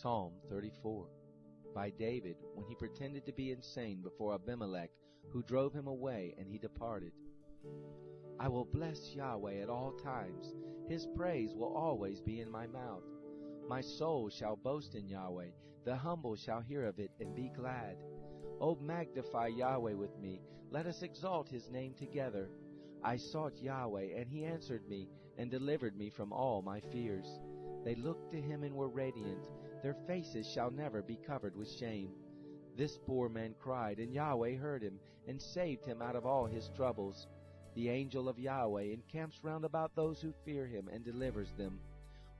Psalm 34 by David when he pretended to be insane before Abimelech, who drove him away, and he departed. I will bless Yahweh at all times. His praise will always be in my mouth. My soul shall boast in Yahweh. The humble shall hear of it and be glad. O magnify Yahweh with me. Let us exalt his name together. I sought Yahweh, and he answered me and delivered me from all my fears. They looked to him and were radiant. Their faces shall never be covered with shame. This poor man cried, and Yahweh heard him and saved him out of all his troubles. The angel of Yahweh encamps round about those who fear him and delivers them.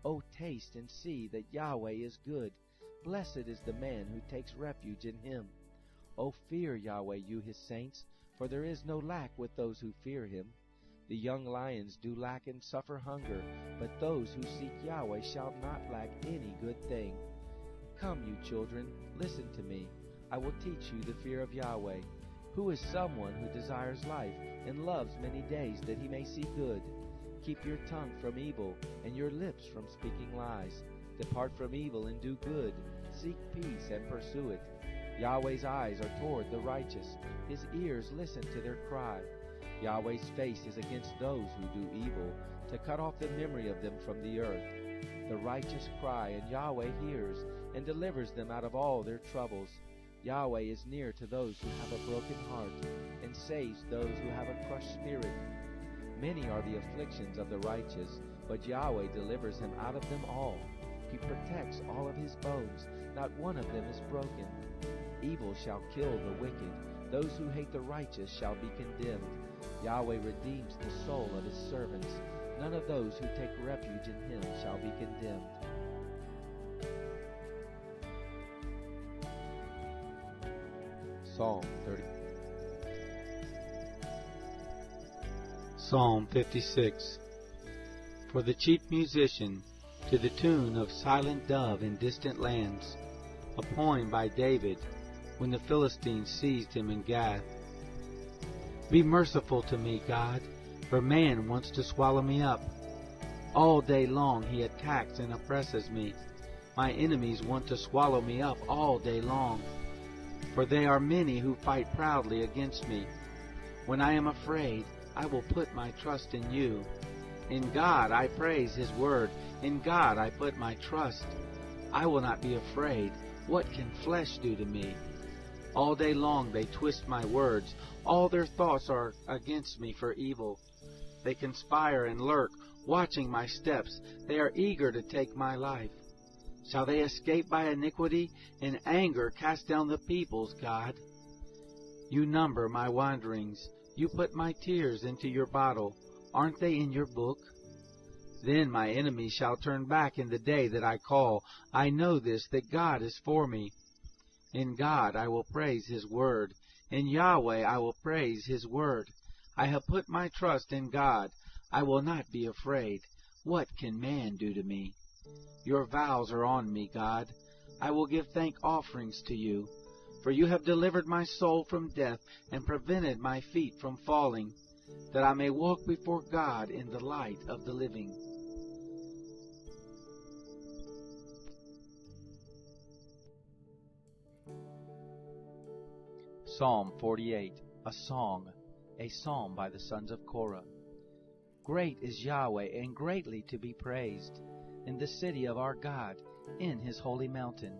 O taste and see that Yahweh is good. Blessed is the man who takes refuge in him. O fear Yahweh, you his saints, for there is no lack with those who fear him. The young lions do lack and suffer hunger, but those who seek Yahweh shall not lack any good thing. Come, you children, listen to me. I will teach you the fear of Yahweh. Who is someone who desires life and loves many days that he may see good? Keep your tongue from evil and your lips from speaking lies. Depart from evil and do good. Seek peace and pursue it. Yahweh's eyes are toward the righteous. His ears listen to their cry. Yahweh's face is against those who do evil, to cut off the memory of them from the earth. The righteous cry, and Yahweh hears, and delivers them out of all their troubles. Yahweh is near to those who have a broken heart, and saves those who have a crushed spirit. Many are the afflictions of the righteous, but Yahweh delivers him out of them all. He protects all of his bones, not one of them is broken. Evil shall kill the wicked. Those who hate the righteous shall be condemned. Yahweh redeems the soul of his servants. None of those who take refuge in him shall be condemned. Psalm 30. Psalm 56. For the chief musician, to the tune of Silent Dove in Distant Lands, a poem by David, when the Philistines seized him in Gath. Be merciful to me, God, for man wants to swallow me up. All day long he attacks and oppresses me. My enemies want to swallow me up all day long, for they are many who fight proudly against me. When I am afraid, I will put my trust in you. In God I praise his word. In God I put my trust. I will not be afraid. What can flesh do to me? All day long they twist my words. All their thoughts are against me for evil. They conspire and lurk, watching my steps. They are eager to take my life. Shall they escape by iniquity? In anger cast down the peoples, God. You number my wanderings. You put my tears into your bottle. Aren't they in your book? Then my enemies shall turn back in the day that I call. I know this, that God is for me. In God I will praise his word. In Yahweh I will praise his word. I have put my trust in God. I will not be afraid. What can man do to me? Your vows are on me, God. I will give thank offerings to you. For you have delivered my soul from death and prevented my feet from falling, that I may walk before God in the light of the living. Psalm 48, a psalm by the sons of Korah. Great is Yahweh, and greatly to be praised, in the city of our God, in his holy mountain.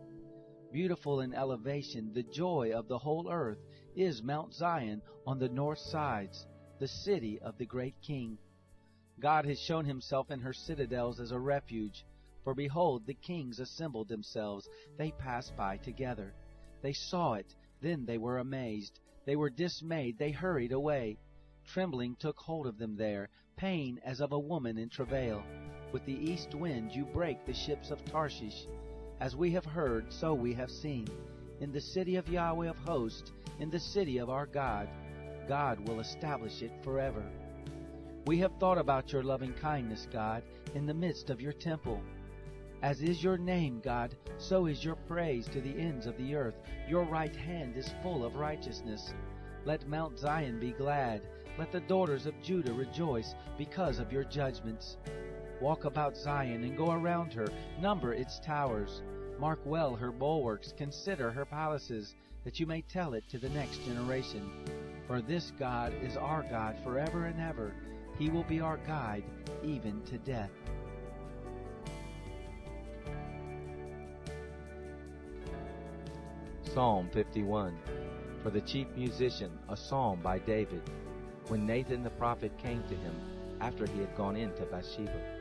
Beautiful in elevation, the joy of the whole earth is Mount Zion on the north sides, the city of the great King. God has shown himself in her citadels as a refuge. For behold, the kings assembled themselves, they passed by together. They saw it, then they were amazed. They were dismayed, they hurried away. Trembling took hold of them there, pain as of a woman in travail. With the east wind you break the ships of Tarshish. As we have heard, so we have seen. In the city of Yahweh of hosts, in the city of our God, God will establish it forever. We have thought about your loving kindness, God, in the midst of your temple. As is your name, God, so is your praise to the ends of the earth. Your right hand is full of righteousness. Let Mount Zion be glad. Let the daughters of Judah rejoice because of your judgments. Walk about Zion and go around her. Number its towers. Mark well her bulwarks, consider her palaces, that you may tell it to the next generation. For this God is our God forever and ever. He will be our guide even to death. Psalm 51. For the chief musician, a psalm by David, when Nathan the prophet came to him after he had gone in to Bathsheba.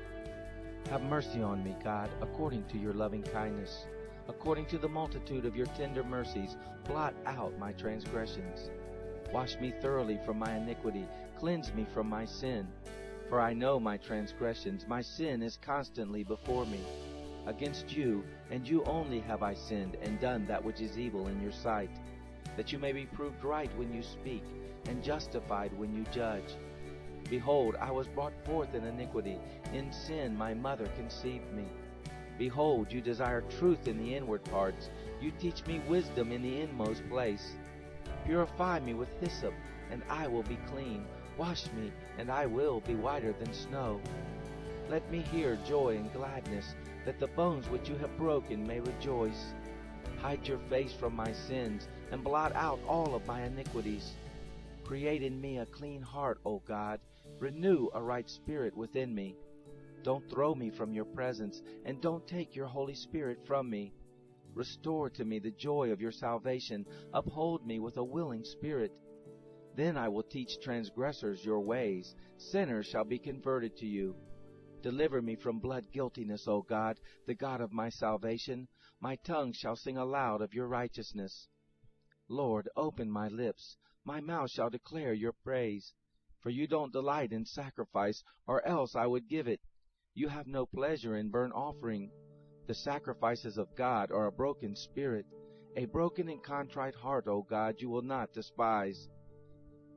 Have mercy on me, God, according to your loving kindness. According to the multitude of your tender mercies, blot out my transgressions. Wash me thoroughly from my iniquity, cleanse me from my sin. For I know my transgressions, my sin is constantly before me. Against you, and you only, have I sinned, and done that which is evil in your sight, that you may be proved right when you speak, and justified when you judge. Behold, I was brought forth in iniquity, in sin my mother conceived me. Behold, you desire truth in the inward parts, you teach me wisdom in the inmost place. Purify me with hyssop, and I will be clean. Wash me, and I will be whiter than snow. Let me hear joy and gladness, that the bones which you have broken may rejoice. Hide your face from my sins, and blot out all of my iniquities. Create in me a clean heart, O God. Renew a right spirit within me. Don't throw me from your presence, and don't take your Holy Spirit from me. Restore to me the joy of your salvation. Uphold me with a willing spirit. Then I will teach transgressors your ways. Sinners shall be converted to you. Deliver me from blood guiltiness, O God, the God of my salvation. My tongue shall sing aloud of your righteousness. Lord, open my lips. My mouth shall declare your praise. For you don't delight in sacrifice, or else I would give it. You have no pleasure in burnt offering. The sacrifices of God are a broken spirit. A broken and contrite heart, O God, you will not despise.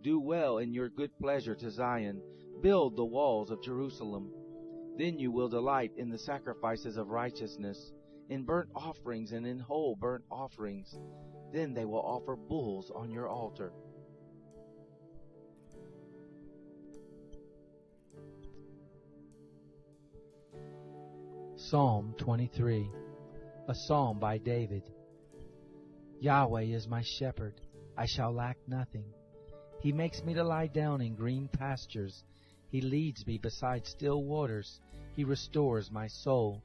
Do well in your good pleasure to Zion. Build the walls of Jerusalem. Then you will delight in the sacrifices of righteousness, in burnt offerings and in whole burnt offerings. Then they will offer bulls on your altar. Psalm 23. A psalm by David. Yahweh is my shepherd, I shall lack nothing. He makes me to lie down in green pastures. He leads me beside still waters. He restores my soul.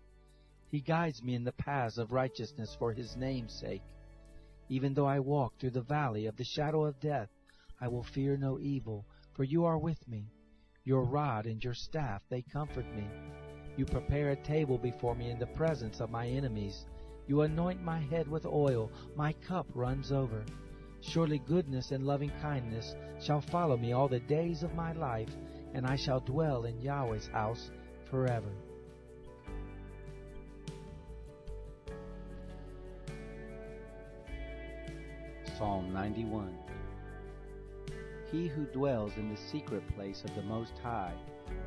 He guides me in the paths of righteousness for his name's sake. Even though I walk through the valley of the shadow of death, I will fear no evil, for you are with me. Your rod and your staff, they comfort me. You prepare a table before me in the presence of my enemies. You anoint my head with oil, my cup runs over. Surely goodness and loving kindness shall follow me all the days of my life, and I shall dwell in Yahweh's house forever. Psalm 91. He who dwells in the secret place of the Most High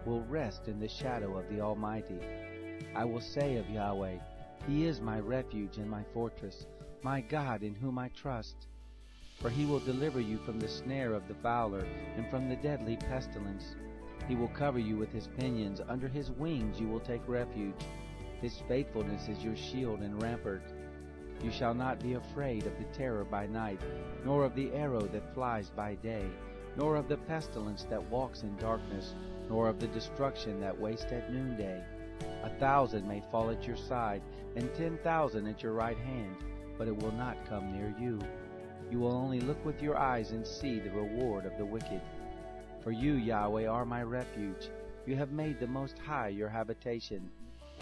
will rest in the shadow of the Almighty. I will say of Yahweh, He is my refuge and my fortress, my God in whom I trust. For He will deliver you from the snare of the fowler and from the deadly pestilence. He will cover you with His pinions. Under His wings you will take refuge. His faithfulness is your shield and rampart. You shall not be afraid of the terror by night, nor of the arrow that flies by day, nor of the pestilence that walks in darkness, nor of the destruction that wastes at noonday. 1,000 may fall at your side, and 10,000 at your right hand, but it will not come near you. You will only look with your eyes and see the reward of the wicked. For you, Yahweh, are my refuge. You have made the Most High your habitation.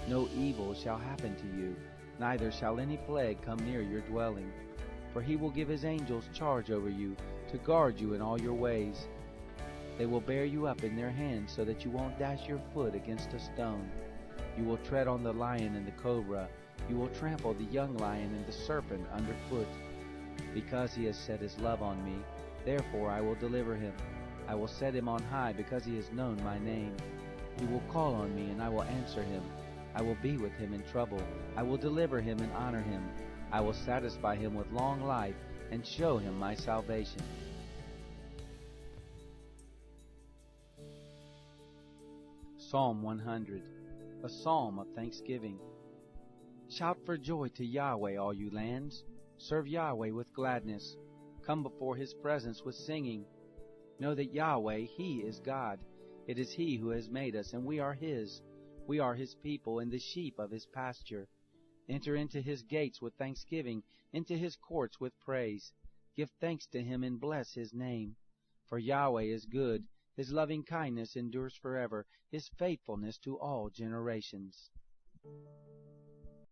No evil shall happen to you, neither shall any plague come near your dwelling. For He will give His angels charge over you, to guard you in all your ways. They will bear you up in their hands, so that you won't dash your foot against a stone. You will tread on the lion and the cobra. You will trample the young lion and the serpent underfoot. Because He has set His love on me, therefore I will deliver him. I will set him on high, because he has known my name. He will call on me, and I will answer him. I will be with him in trouble. I will deliver him and honor him. I will satisfy him with long life and show him my salvation. Psalm 100. A psalm of thanksgiving. Shout for joy to Yahweh, all you lands. Serve Yahweh with gladness. Come before his presence with singing. Know that Yahweh, he is God. It is he who has made us, and we are his. We are his people and the sheep of his pasture. Enter into his gates with thanksgiving, into his courts with praise. Give thanks to him and bless his name. For Yahweh is good, his loving kindness endures forever, his faithfulness to all generations.